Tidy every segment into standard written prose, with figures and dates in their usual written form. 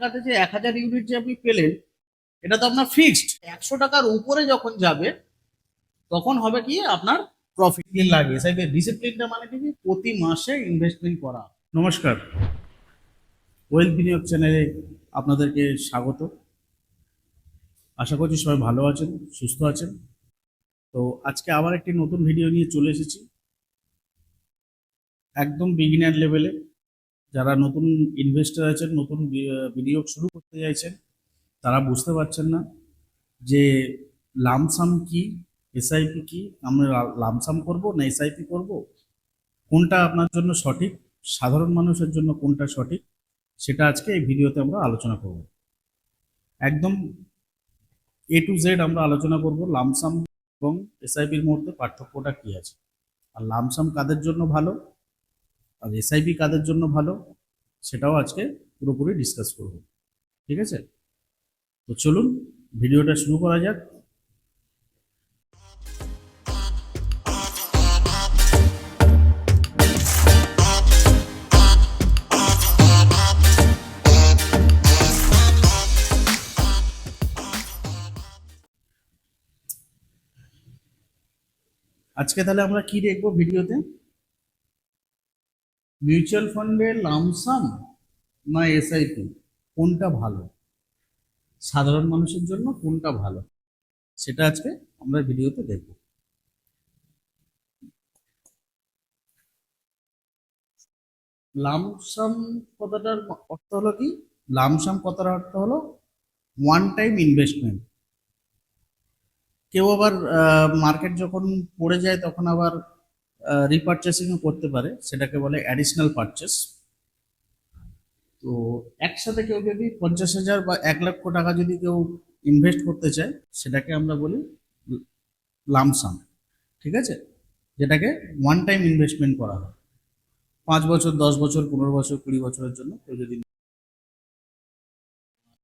টাকাতে যে 1000 ইউনিট যে আপনি পেলেন, এটা তো আপনার ফিক্সড। 100 টাকার উপরে যখন যাবে তখন হবে কি আপনার প্রফিট লাগে। এসআইপি ডিসিপ্লিনটা মানে কি প্রতি মাসে ইনভেস্টমেন্ট করা। নমস্কার, ওয়েলথ বিনিয়োগ চ্যানেলে আপনাদেরকে স্বাগত। আশা করছি সবাই ভালো আছেন, সুস্থ আছেন। তো আজকে আবার একটি নতুন ভিডিও নিয়ে চলে এসেছি, একদম বিগিনার লেভেলে। যারা নতুন ইনভেস্টর আছেন, নতুন বিনিয়োগ শুরু করতে চাইছেন, তারা বুঝতে পারছেন না যে লামসাম কি, এসআইপি কি, আমরা লামসাম করব না এসআইপি করব, কোনটা আপনার জন্য সঠিক, সাধারণ মানুষের জন্য কোনটা সঠিক, সেটা আজকে এই ভিডিওতে আমরা আলোচনা করব। একদম এ টু জেড আমরা আলোচনা করব লামসাম এবং এসআইপির মধ্যে পার্থক্যটা কি আছে, আর লামসাম কাদের জন্য ভালো আর এসআইপি কাদের জন্য ভালো, সেটাও আজকে পুরোপুরি ডিসকাস করব। ঠিক আছে, তো চলুন ভিডিওটা শুরু করা যাক। আজকে তাহলে আমরা কি দেখবো ভিডিওতে? মিউচুয়াল ফান্ডে লামসাম না এসআইপি, কোনটা ভালো, সাধারণ মানুষের জন্য কোনটা ভালো, সেটা আজকে আমরা ভিডিওতে দেখব। লামসাম কথাটার অর্থ হলো কি? লামসাম কথার অর্থ হলো ওয়ান টাইম ইনভেস্টমেন্ট। কেউ আবার মার্কেট যখন পড়ে যায় তখন আবার রিপারচেসিংও করতে পারে, সেটাকে বলে অ্যাডিশনাল পারচেস। তো একসাথে কেউ যদি 50,000 বা 1,00,000 টাকা যদি কেউ ইনভেস্ট করতে চায়, সেটাকে আমরা বলি লামসাম। ঠিক আছে, যেটাকে ওয়ান টাইম ইনভেস্টমেন্ট করা হয় 5 বছর, 10 বছর, 15 বছর, 20 বছরের জন্য কেউ যদি।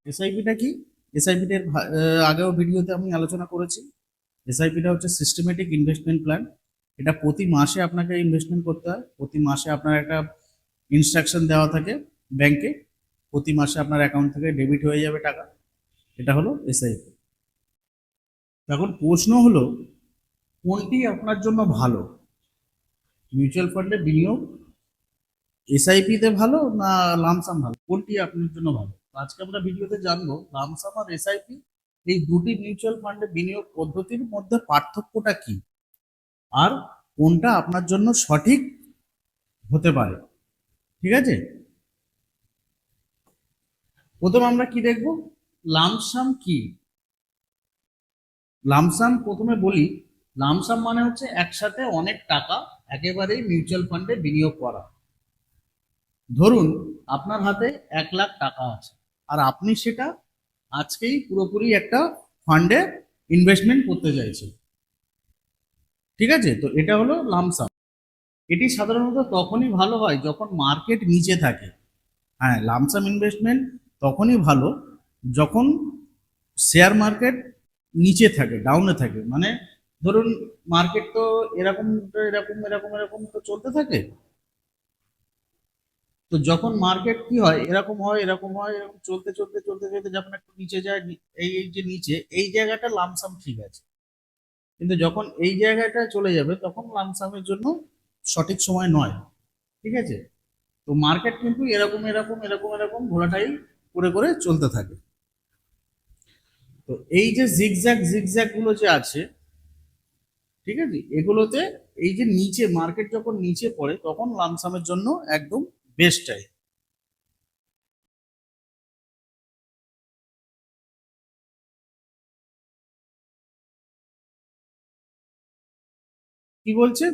এসআইপিটা কি? এসআইপিটার আগেও ভিডিওতে আমি আলোচনা করেছি। এসআইপিটা হচ্ছে সিস্টেমেটিক ইনভেস্টমেন্ট প্ল্যান। এটা প্রতি মাসে আপনাকে ইনভেস্টমেন্ট করতে হয়। প্রতি মাসে আপনার একটা ইনস্ট্রাকশন দেওয়া থাকে ব্যাংকে, প্রতি মাসে আপনার অ্যাকাউন্ট থেকে ডেবিট হয়ে যাবে টাকা। এটা হলো এসআইপি। এখন প্রশ্ন হলো, কোনটি আপনার জন্য ভালো? মিউচুয়াল ফান্ডে বিনিয়োগ এসআইপিতে ভালো না লামসাম ভালো, কোনটি আপনার জন্য ভালো? আজকে আমরা ভিডিওতে জানবো লামসাম আর এসআইপি এই দুটি মিউচুয়াল ফান্ডে বিনিয়োগ পদ্ধতির মধ্যে পার্থক্যটা কি, আর কোনটা আপনার জন্য সঠিক হতে পারে। ঠিক আছে, প্রথম আমরা কি দেখব, লামসাম কি। লামসাম প্রথমে বলি, লামসাম মানে হচ্ছে একসাথে অনেক টাকা একেবারেই মিউচুয়াল ফান্ডে বিনিয়োগ করা। ধরুন আপনার হাতে 1,00,000 টাকা আছে, আর আপনি সেটা আজকেই পুরোপুরি একটা ফান্ডে ইনভেস্টমেন্ট করতে চাইছেন। ঠিক আছে, তো এটা হলো লামসাম। এটি সাধারণত তখনই ভালো হয় যখন মার্কেট নিচে থাকে। হ্যাঁ, লামসাম ইনভেস্টমেন্ট তখনই ভালো যখন শেয়ার মার্কেট নিচে থাকে, ডাউনে থাকে। মানে ধরুন মার্কেট তো এরকম এরকম এরকম এরকম তো চলতে থাকে। তো যখন মার্কেট কি হয়, এরকম হয় এরকম হয়, এরকম চলতে চলতে চলতে চলতে যখন একটু নিচে যায়, এই যে নিচে এই জায়গাটা লামসাম ঠিক আছে, কিন্তু যখন এই জায়গাটা চলে যাবে তখন লামসামের জন্য সঠিক সময় নয়। ঠিক আছে, তো মার্কেট কিন্তু এরকম এরকম এরকম এরকম ভোলাটাইল করে করে চলতে থাকে। তো এই যে জিগজ্যাগ জিগজ্যাগ গুলো যে আছে, ঠিক আছে, এগুলোতে এই যে নিচে মার্কেট যখন নিচে পড়ে তখন লামসামের জন্য একদম বেস্ট টাইম। কি বলছে,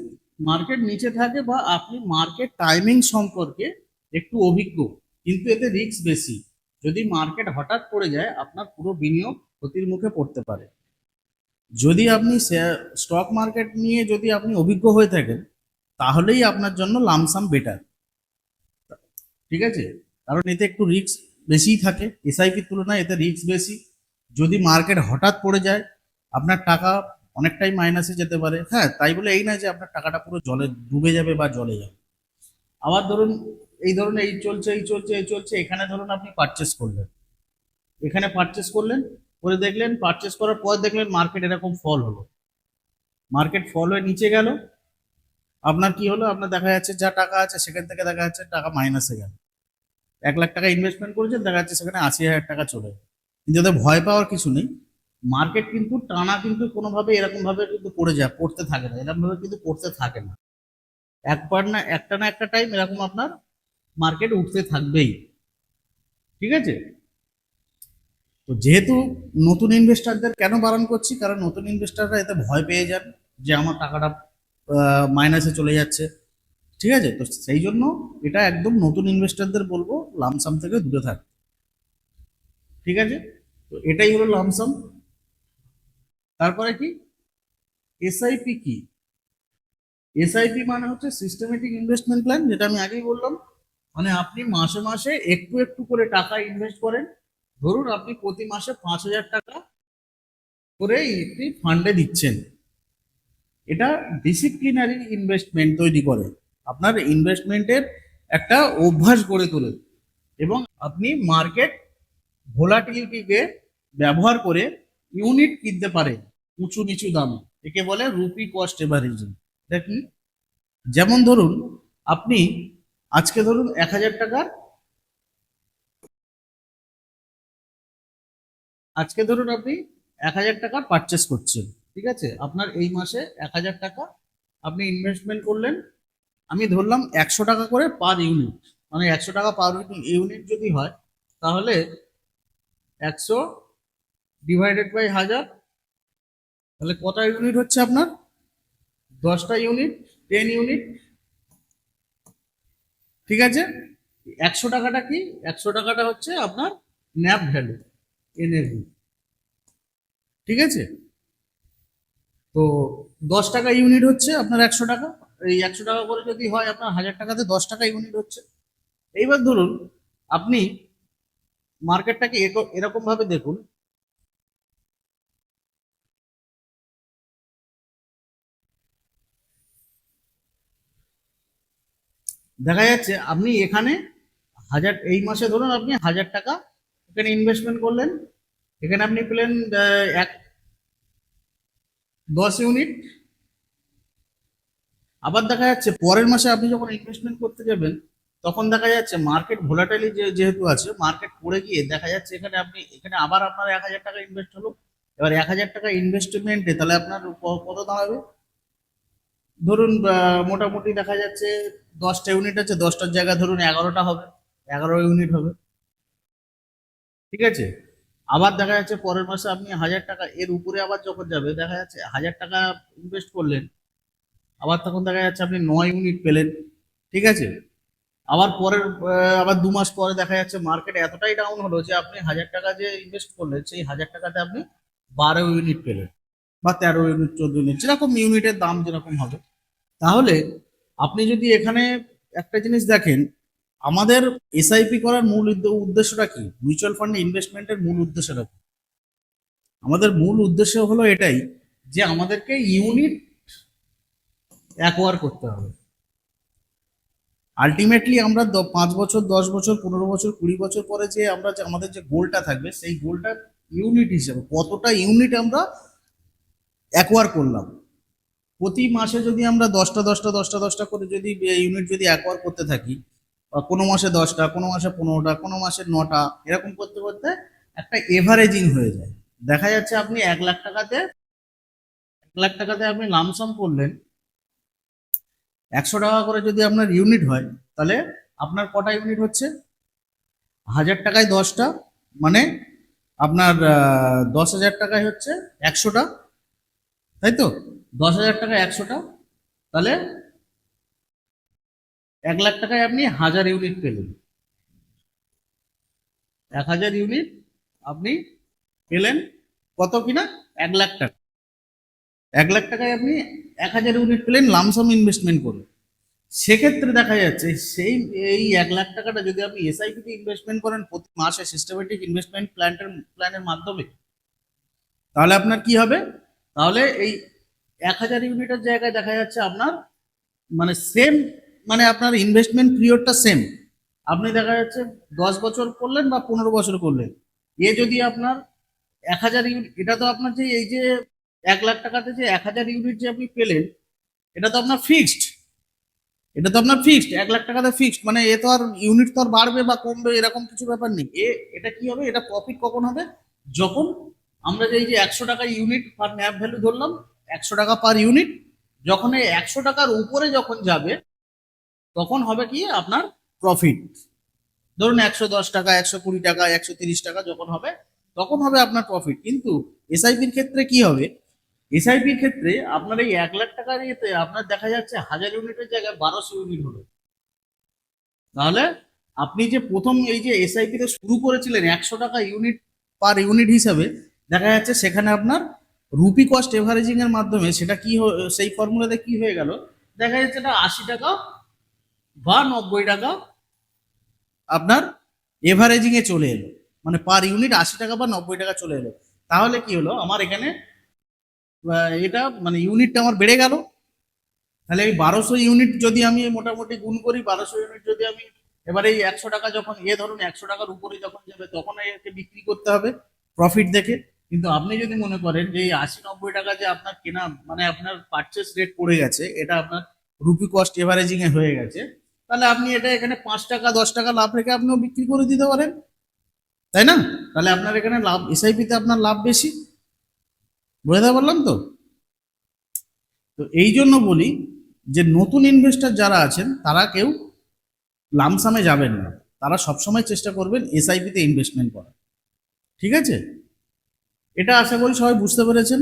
মার্কেট নিচে থাকে বা আপনি মার্কেট টাইমিং সম্পর্কে একটু অভিজ্ঞ, কিন্তু এতে রিস্ক বেশি। যদি মার্কেট হঠাৎ পড়ে যায় আপনার পুরো বিনিয়োগ ক্ষতির মুখে পড়তে পারে। যদি আপনি স্টক মার্কেট নিয়ে যদি আপনি অভিজ্ঞ হয়ে থাকেন, তাহলেই আপনার জন্য লামসাম বেটার। ঠিক আছে, কারণ এতে একটু রিস্ক বেশিই থাকে, এসআইপির তুলনায় এতে রিস্ক বেশি। যদি মার্কেট হঠাৎ পড়ে যায় আপনার টাকা অনেকটাই মাইনাসে যেতে পারে। হ্যাঁ, তাই বলে এই না যে আপনার টাকাটা পুরো জলে ডুবে যাবে বা জলে যাবে। আবার ধরুন এই ধরুন এই চলছে এই চলছে এই চলছে, এখানে ধরুন আপনি পারচেস করলেন, এখানে পারচেস করলেন, করে দেখলেন পারচেস করার পর দেখলেন মার্কেট এরকম ফল হলো, মার্কেট ফল হয়ে নিচে গেল, আপনার কি হলো, আপনার দেখা যাচ্ছে যা টাকা আছে সেখান থেকে দেখা যাচ্ছে টাকা মাইনাসে গেল। 1 লাখ টাকা ইনভেস্টমেন্ট করেছেন, দেখা যাচ্ছে সেখানে 80,000 টাকা চলে গেল। কিন্তু এতে ভয় পাওয়ার কিছু নেই, মার্কেট কিন্তু টানা কিন্তু কোনোভাবে এরকম ভাবে কিন্তু পড়ে যায়, পড়তে থাকে না, এরকম ভাবে কিন্তু পড়তে থাকে না। একবার না একটা না একটা টাইম এরকম আপনার মার্কেট উঠতে থাকবেই। ঠিক আছে, তো যেহেতু নতুন ইনভেস্টারদের কেন বারণ করছি, কারণ নতুন ইনভেস্টাররা এতে ভয় পেয়ে যান যে আমার টাকাটা মাইনাসে চলে যাচ্ছে। ঠিক আছে, তো সেই জন্য এটা একদম নতুন ইনভেস্টরদের বলবো লামসাম থেকে দূরে থাকতে। ঠিক আছে, তো এটাই হলো লামসাম। তারপরে কি এসআইপি কি? এসআইপি মানে হচ্ছে সিস্টেমেটিক ইনভেস্টমেন্ট প্ল্যান, যেটা আমি আগেই বললাম। মানে আপনি মাসে মাসে একটু একটু করে টাকা ইনভেস্ট করেন। ধরুন আপনি প্রতি মাসে 5,000 টাকা করে একটি ফান্ডে দিচ্ছেন। এটা ডিসিপ্লিনারি ইনভেস্টমেন্ট তৈরি করে, আপনার ইনভেস্টমেন্টের একটা অভ্যাস গড়ে তোলে, এবং আপনি মার্কেট ভোলাটিলিটিকে ব্যবহার করে ইউনিট কিনতে পারেন উঁচু নিচু দামে। একে বলে রুপি কস্ট এভারেজিং। এটা কি? যেমন ধরুন আপনি আজকে ধরুন 1,000 টাকা, আজকে ধরুন আপনি 1,000 টাকা পারচেস করছেন। ঠিক আছে, আপনার এই মাসে 1,000 টাকা আপনি ইনভেস্টমেন্ট করলেন। আমি ধরলাম 100 টাকা করে পার ইউনিট, মানে 100 টাকা পার ইউনিট যদি হয়, তাহলে 100 ডিভাইডেড বাই 1,000, তাহলে কটা ইউনিট হচ্ছে আপনার? 10টা ইউনিট, 10 ইউনিট। ঠিক আছে, 100 টাকাটা কি? 100 টাকাটা হচ্ছে আপনার ন্যাপ ভ্যালু, এনএভি। ঠিক আছে, তো 10 টাকা ইউনিট হচ্ছে আপনার 100 টাকা। এই 100 টাকা করে যদি হয় আপনার 1,000 টাকাতে 10 টাকা ইউনিট হচ্ছে। এইবার ধরুন আপনি মার্কেটটাকে এরকম ভাবে দেখুন, দেখা যাচ্ছে আপনি এখানে এই মাসে ধরুন আপনি 1,000 টাকা এখানে ইনভেস্টমেন্ট করলেন, এখানে আপনি পেলেন এক 10 ইউনিট। আবার দেখা যাচ্ছে পরের মাসে আপনি যখন ইনভেস্টমেন্ট করতে যাবেন, তখন দেখা যাচ্ছে মার্কেট ভোলাটাইলি যেহেতু আছে, মার্কেট পড়ে গিয়ে দেখা যাচ্ছে এখানে আপনি এখানে আবার আপনার 1,000 টাকা ইনভেস্ট হলো। এবার 1,000 টাকা ইনভেস্টমেন্টে তাহলে আপনার কত দাঁড়াবে? ধরুন মোটামুটি দেখা যাচ্ছে 10টা ইউনিট আছে, 10টার জায়গায় ধরুন 11টা হবে, 11 ইউনিট হবে। ঠিক আছে, আবার দেখা যাচ্ছে পরের মাসে আপনি 1,000 টাকা এর উপরে আবার যখন যাবে, দেখা যাচ্ছে 1,000 টাকা ইনভেস্ট করলেন, আবার তখন দেখা যাচ্ছে আপনি 9 ইউনিট পেলেন। ঠিক আছে, আবার পরের আবার 2 মাস পরে দেখা যাচ্ছে মার্কেট এতটাই ডাউন হলো যে আপনি 1,000 টাকা যে ইনভেস্ট করলেন সেই 1,000 টাকাতে আপনি 12 ইউনিট পেলেন, বা 13 ইউনিট, 14 ইউনিট, যেরকম ইউনিটের দাম যেরকম হবে। তাহলে আপনি যদি এখানে একটা জিনিস দেখেন, আমাদের এসআইপি করার মূল উদ্দেশ্যটা কি, মিউচুয়াল ফান্ডে ইনভেস্টমেন্টের মূল উদ্দেশ্যটা কি? আমাদের মূল উদ্দেশ্য হলো এটাই যে আমাদেরকে ইউনিট অ্যাকোয়ার করতে হবে। আলটিমেটলি আমরা 5 বছর, 10 বছর, 15 বছর, 20 বছর পরে যে আমরা আমাদের যে গোলটা থাকবে, সেই গোলটা ইউনিট হিসেবে কতটা ইউনিট আমরা অ্যাকোয়ার করলাম। প্রতি মাসে যদি আমরা 10টা করে যদি ইউনিট যদি অ্যাকোয়ার করতে থাকি, কোনো মাসে 10টা, কোনো মাসে 15টা, কোনো মাসে 9টা, এরকম করতে করতে একটা এভারেজিং হয়ে যায়। দেখা যাচ্ছে আপনি 1 লাখ টাকাতে আপনি লামসাম করলেন, 100 টাকা করে যদি আপনার ইউনিট হয়, তাহলে আপনার কটা ইউনিট হচ্ছে? 1,000 টাকায় 10টা, মানে আপনার 10,000 টাকায় হচ্ছে 100টা, তাই তো? 10,000 টাকায় 100টা, তাহলে 1 লাখ টাকায় আপনি 1,000 ইউনিট পেলেন। 1,000 ইউনিট আপনি পেলেন, কত কিনা? 1 লাখ টাকা। 1 লাখ টাকায় আপনি 1,000 ইউনিট পেলেন লামসাম ইনভেস্টমেন্ট করে। সেক্ষেত্রে দেখা যাচ্ছে সেই এই 1 লাখ টাকাটা যদি আপনি এসআইপি তে ইনভেস্টমেন্ট করেন প্রতি মাসে সিস্টেমেটিক ইনভেস্টমেন্ট প্ল্যানের মাধ্যমে, তাহলে আপনার কি হবে? তাহলে এই 1,000 ইউনিটের জায়গায় দেখা যাচ্ছে আপনার মানে সেম, মানে আপনার ইনভেস্টমেন্ট পিরিয়ডটা সেম, আপনি দেখা যাচ্ছে 10 বছর করলেন বা 15 বছর করলেন, এ যদি আপনার 1000 ইউনিট, এটা তো আপনার যে এই যে 1 লাখ টাকাতে যে 1000 ইউনিট যে আপনি পেলেন, এটা তো আপনার ফিক্সড। এটা তো আপনার ফিক্সড, 1 লাখ টাকাতে ফিক্সড, মানে এ তো আর ইউনিট তো আর বাড়বে বা কমবে এরকম কিছু ব্যাপার নেই। এটা কি হবে, এটা প্রফিট কখন হবে, যখন আমরা যে এই যে 100 টাকা ইউনিট পার ন্যাপ ভ্যালু ধরলাম, 100 টাকা পার ইউনিট, যখন এই 100 টাকার উপরে যখন যাবে, তখন হবে কি আপনার প্রফিট। ধরুন 110 টাকা, 120 টাকা, 130 টাকা যখন হবে, তখন হবে আপনার প্রফিট। কিন্তু এসআইপির ক্ষেত্রে কি হবে, এসআইপির ক্ষেত্রে আপনার এই 1 লাখ টাকার ইয়েতে আপনার দেখা যাচ্ছে 1000 ইউনিটের জায়গায় 1200 ইউনিট হলো। তাহলে আপনি যে প্রথম এই যে এসআইপি তে শুরু করেছিলেন 100 টাকা ইউনিট পার ইউনিট হিসাবে, দেখা যাচ্ছে সেখানে আপনার রুপি কস্ট এভারেজিং এর মাধ্যমে সেটা কি সেই ফর্মুলাতে কি হয়ে গেল, দেখা যাচ্ছে এটা 80 টাকা বা 90 টাকা আপনার এভারেজিং এ চলে এলো, মানে পার ইউনিট 80 টাকা বা 90 টাকা চলে এলো। তাহলে কি হলো, আমার এখানে এটা মানে ইউনিটটা আমার বেড়ে গেল। তাহলে এই 1200 ইউনিট যদি আমি মোটামুটি গুণ করি, 1200 ইউনিট যদি আমি এবারে এই 100 টাকা যখন ধরুন 100 টাকার উপরে যখন যাবে, তখন একে বিক্রি করতে হবে প্রফিট দেখে। কিন্তু আপনি যদি মনে করেন যে এই 80-90 টাকা যে আপনার কেনা মানে আপনার পারচেস রেট পড়ে গেছে, এটা আপনার রুপি কস্ট এভারেজিং এ হয়ে গেছে, তাহলে আপনি এটা এখানে 5 টাকা 10 টাকা লাভ রেখে আপনিও বিক্রি করে দিতে পারেন, তাই না? তাহলে আপনার এখানে লাভ, এসআইপি তে আপনার লাভ বেশি। বুঝতে পারলাম তো? তো এই জন্য বলি যে নতুন ইনভেস্টর যারা আছেন তারা কেউ লামসামে যাবেন না, তারা সবসময় চেষ্টা করবেন এসআইপি তে ইনভেস্টমেন্ট করার। ঠিক আছে, এটা আশা করি সবাই বুঝতে পেরেছেন।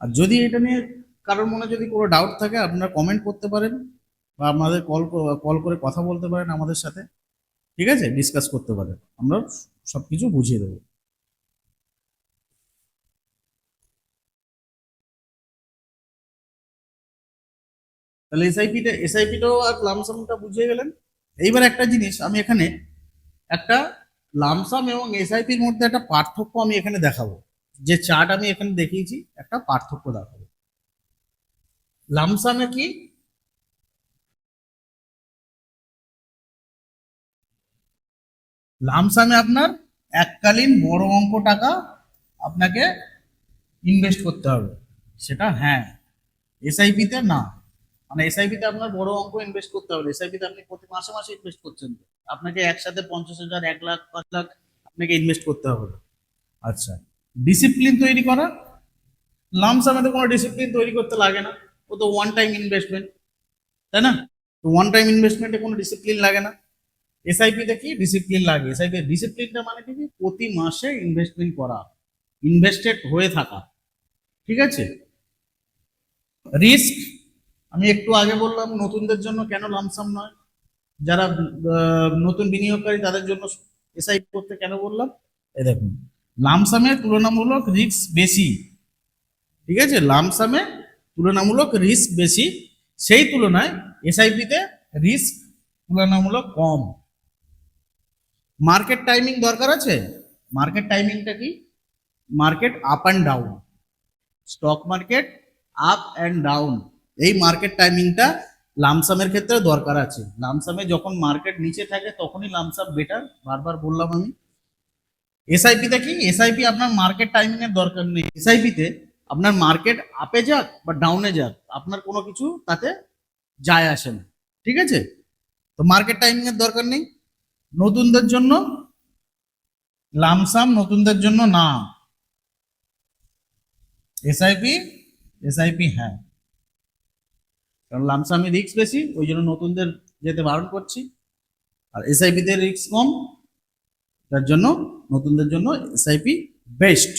আর যদি এটা নিয়ে কারোর মনে যদি কোনো ডাউট থাকে, আপনারা কমেন্ট করতে পারেন বা আমাদের কল করে কথা বলতে পারেন আমাদের সাথে। ঠিক আছে, ডিসকাস করতে পারেন, আমরা সবকিছু বুঝিয়ে দেবো। তাহলে এসআইপিটাও আর লামসামটা বুঝিয়ে গেলেন। এইবার একটা জিনিস আমি এখানে একটা লামসাম এবং এসআইপির মধ্যে একটা পার্থক্য আমি এখানে দেখাবো, যে চার্ট আমি এখানে দেখিয়েছি একটা পার্থক্য দেখাবো। লামসামে কি, লামসামে আপনার এককালীন বড় অঙ্ক টাকা আপনাকে ইনভেস্ট করতে হবে, সেটা হ্যাঁ। এসআইপিতে না, মানে এসআইপিতে আপনার বড় অঙ্ক ইনভেস্ট করতে হবে, এসআইপিতে আপনি প্রতি মাসে মাসে ইনভেস্ট করছেন, আপনাকে একসাথে 50,000, 1 লাখ, 5 লাখ আপনাকে ইনভেস্ট করতে হবে না। আচ্ছা, ডিসিপ্লিন তৈরি করা, লামসামে তো কোনো ডিসিপ্লিন তৈরি করতে লাগে না, ও তো ওয়ান টাইম ইনভেস্টমেন্ট, তাই না? তো ওয়ান টাইম ইনভেস্টমেন্টে কোনো ডিসিপ্লিন লাগে না। এসআইপিতে কি ডিসিপ্লিন লাগে, এসআইপি ডিসিপ্লিনটা মানে কি, প্রতি মাসে ইনভেস্টমেন্ট করা, ইনভেস্টেড হয়ে থাকা। ঠিক আছে, রিস্ক আমি একটু আগে বললাম নতুনদের জন্য কেন লামসাম নয়, যারা নতুন বিনিয়োগকারী তাদের জন্য এসআইপি করতে কেন বললাম, এই দেখুন, লামসামে তুলনামূলক রিস্ক বেশি। ঠিক আছে, লামসামে তুলনামূলক রিস্ক বেশি, সেই তুলনায় এসআইপিতে রিস্ক তুলনামূলক কম। মার্কেট টাইমিং দরকার আছে, মার্কেট টাইমিংটা কি, market up and down, stock market up and down, এই মার্কেট টাইমিংটা লামসামের ক্ষেত্রে দরকার আছে। লামসামে যখন মার্কেট নিচে থাকে তখনই লামসাম বেটার, বারবার বললাম আমি। এসআইপিতে কি, এসআইপি আপনার মার্কেট টাইমিং এর দরকার নেই, এসআইপিতে আপনার মার্কেট আপে যাক বা ডাউনে যাক আপনার কোনো কিছু তাতে যায় আসে না। ঠিক আছে, তো মার্কেট টাইমিং এর দরকার নেই। নতুনদের জন্য লামসাম, নতুনদের জন্য না। এসআইপি, এসআইপি হ্যাঁ, কারণ লামসামে রিস্ক বেশি, ওই জন্য নতুনদের যেতে বারণ করছি। আর এসআইপি তে রিস্ক কম, তার জন্য নতুনদের জন্য এসআইপি বেস্ট।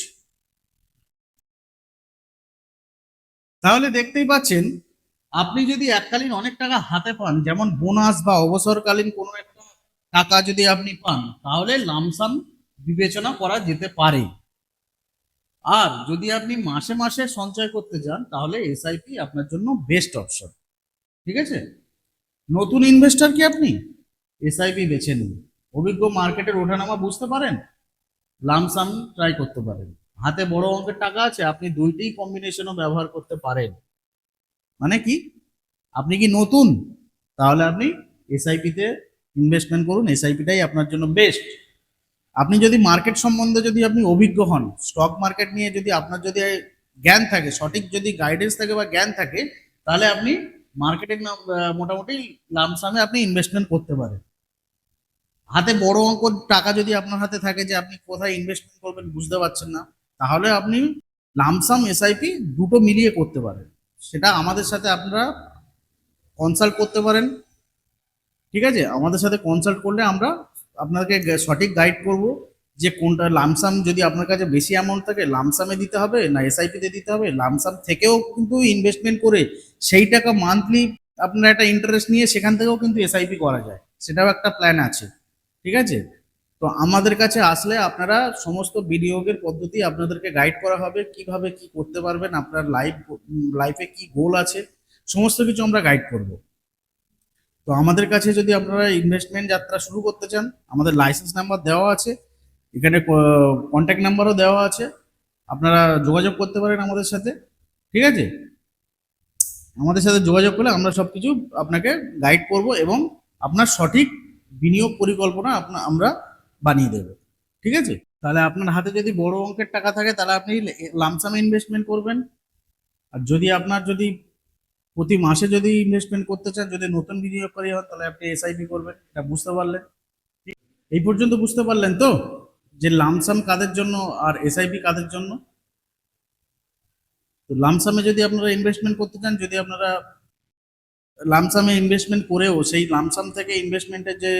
তাহলে দেখতেই পাচ্ছেন, আপনি যদি এককালীন অনেক টাকা হাতে পান, যেমন বোনাস বা অবসরকালীন কোনো একটা টাকা যদি আপনি পান, তাহলে লামসাম বিবেচনা করা যেতে পারে। আর যদি আপনি মাসে মাসে সঞ্চয় করতে চান, তাহলে এসআইপি আপনার জন্য বেস্ট অপশন। ঠিক আছে, নতুন ইনভেস্টর কি আপনি এসআইপি বেছে নিন, অভিজ্ঞ মার্কেটের ওঠানামা বুঝতে পারেন, লামসাম ট্রাই করতে পারেন, হাতে বড় অঙ্কের টাকা আছে, আপনি দুইটাই কম্বিনেশনও ব্যবহার করতে পারেন। মানে কি, আপনি কি নতুন, তাহলে আপনি এসআইপি তে ইনভেস্টমেন্ট করুন, এসআইপিটাই আপনার জন্য বেস্ট। আপনি যদি মার্কেট সম্বন্ধে যদি আপনি অভিজ্ঞ হন, স্টক মার্কেট নিয়ে যদি আপনার যদি জ্ঞান থাকে, সঠিক যদি গাইডেন্স থাকে বা জ্ঞান থাকে, তাহলে আপনি মার্কেটের মোটামুটি লামসামে আপনি ইনভেস্টমেন্ট করতে পারেন। হাতে বড় অঙ্ক টাকা যদি আপনার হাতে থাকে যে আপনি কোথায় ইনভেস্টমেন্ট করবেন বুঝতে পারছেন না, তাহলে আপনি লামসাম এসআইপি দুটো মিলিয়ে করতে পারেন। সেটা আমাদের সাথে আপনারা কনসাল্ট করতে পারেন। ঠিক আছে, আমাদের সাথে কনসাল্ট করলে আমরা আপনাকে সঠিক গাইড করব যে কোনটা লামসাম, যদি আপনার কাছে বেশি অ্যামাউন্ট থাকে লামসামে দিতে হবে না এসআইপিতে দিতে হবে। লামসাম থেকেও কিন্তু ইনভেস্টমেন্ট করে সেই টাকা মান্থলি আপনার একটা ইন্টারেস্ট নিয়ে সেখান থেকেও কিন্তু এসআইপি করা যায়, সেটাও একটা প্ল্যান আছে। ঠিক আছে, তো আমাদের কাছে আসলে আপনারা সমস্ত বিনিয়োগের পদ্ধতি আপনাদেরকে গাইড করা হবে, কিভাবে কি করতে পারবেন, আপনার লাইফে কি গোল আছে, সমস্ত কিছু আমরা গাইড করব। তো আমাদের কাছে যদি আপনারা ইনভেস্টমেন্ট যাত্রা শুরু করতে চান, আমাদের লাইসেন্স নাম্বার দেওয়া আছে, এখানে কন্ট্যাক্ট নাম্বারও দেওয়া আছে, আপনারা যোগাযোগ করতে পারেন আমাদের সাথে। ঠিক আছে, আমাদের সাথে যোগাযোগ করলে আমরা সবকিছু আপনাকে গাইড করব এবং আপনার সঠিক বিনিয়োগ পরিকল্পনা আমরা বানিয়ে দেব। ঠিক আছে, তাহলে আপনার হাতে যদি বড় অঙ্কের টাকা থাকে তাহলে আপনি লামসামে ইনভেস্টমেন্ট করবেন। আর যদি আপনার যদি প্রতি মাসে যদি ইনভেস্টমেন্ট করতে চান, যদি নতুন বিনিয়োগকারী হন, তাহলে আপনি এসআইপি করবেন। এটা বুঝতে পারলেন? এই পর্যন্ত বুঝতে পারলেন তো যে লামসাম কাদের জন্য আর এসআইপি কাদের জন্য? তো লামসামে যদি আপনারা ইনভেস্টমেন্ট করতে চান, যদি আপনারা লামসামে ইনভেস্টমেন্ট করেও সেই লামসাম থেকে ইনভেস্টমেন্টের যে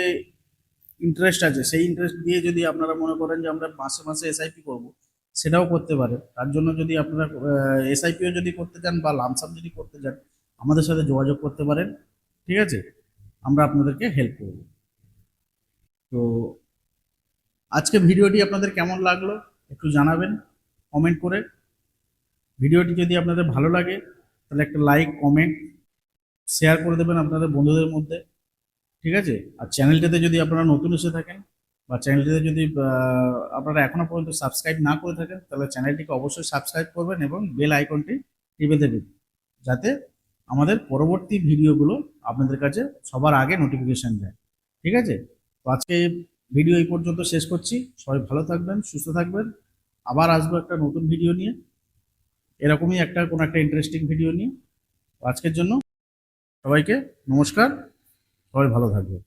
ইন্টারেস্ট আছে সেই ইন্টারেস্ট দিয়ে যদি আপনারা মনে করেন যে আমরা মাসে মাসে এসআইপি করব, সেটাও করতে পারেন। তার জন্য যদি আপনারা এসআইপিও যদি করতে চান বা লামসাম যদি করতে চান, আমাদের সাথে যোগাযোগ করতে পারেন। ঠিক আছে, আমরা আপনাদেরকে হেল্প করব। তো আজকে ভিডিওটি আপনাদের কেমন লাগলো একটু জানাবেন কমেন্ট করে। ভিডিওটি যদি আপনাদের ভালো লাগে তাহলে একটা লাইক, কমেন্ট, শেয়ার করে দেবেন আপনাদের বন্ধুদের মধ্যে। ঠিক আছে, আর চ্যানেলটিতে যদি আপনারা নতুন এসে থাকেন বা চ্যানেলটিতে যদি আপনারা এখনো পর্যন্ত সাবস্ক্রাইব না করে থাকেন, তাহলে চ্যানেলটিকে অবশ্যই সাবস্ক্রাইব করবেন এবং বেল আইকনটি টিপে দেবেন, যাতে আমাদের পরবর্তী ভিডিওগুলো আপনাদের কাছে সবার আগে নোটিফিকেশন যায়। ঠিক আছে, তো আজকে ভিডিও এই পর্যন্ত শেষ করছি। সবাই ভালো থাকবেন, সুস্থ থাকবেন। আবার আসবো একটা নতুন ভিডিও নিয়ে, এরকমই কোনো একটা ইন্টারেস্টিং ভিডিও নিয়ে। তো আজকের জন্য সবাইকে নমস্কার, সবাই ভালো থাকবেন।